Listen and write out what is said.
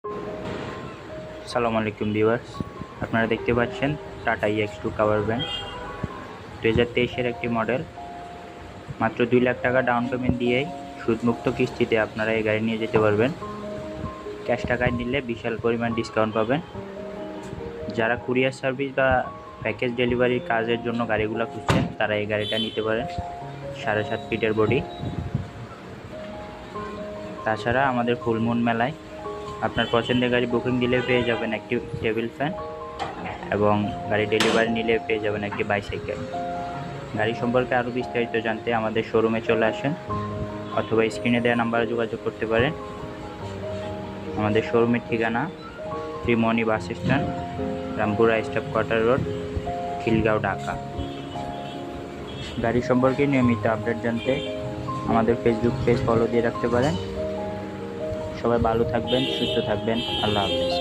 আসসালামু আলাইকুম ভিউয়ার্স, আপনারা দেখতে পাচ্ছেন টাটা EX2 কাভার ভ্যান 2023-এর একটি মডেল। মাত্র 2 লাখ টাকা ডাউন পেমেন্ট দিয়েই সুদমুক্ত কিস্তিতে আপনারা এই গাড়ি নিয়ে যেতে পারবেন। ক্যাশ টাকায় নিলে বিশাল পরিমাণ ডিসকাউন্ট পাবেন। যারা কুরিয়ার সার্ভিস বা প্যাকেজ ডেলিভারির কাজের জন্য গাড়িগুলো খুঁজছেন তারা এই গাড়িটা নিতে পারেন। 7.5 ফিটের বডি। তাছাড়া আমাদের ফুল মুন মেলায় আপনার পছন্দের গাড়ি বুকিং দিলে পেয়ে যাবেন একটি টেবিল ফ্যান এবং গাড়ি ডেলিভারি নিলে পেয়ে যাবেন একটি বাইসাইকেল। গাড়ি সম্পর্কে আরও বিস্তারিত জানতে আমাদের শোরুমে চলে আসেন অথবা স্ক্রিনে দেওয়া নাম্বারে যোগাযোগ করতে পারেন। আমাদের শোরুমের ঠিকানা Trimoni bus stand, Rampura staff quarter road, Khilgaon, Dhaka. গাড়ি সম্পর্কে নিয়মিত আপডেট জানতে আমাদের ফেসবুক পেজ ফলো দিয়ে রাখতে পারেন। সবাই ভালো থাকবেন, সুস্থ থাকবেন। আল্লাহ হাফেজ।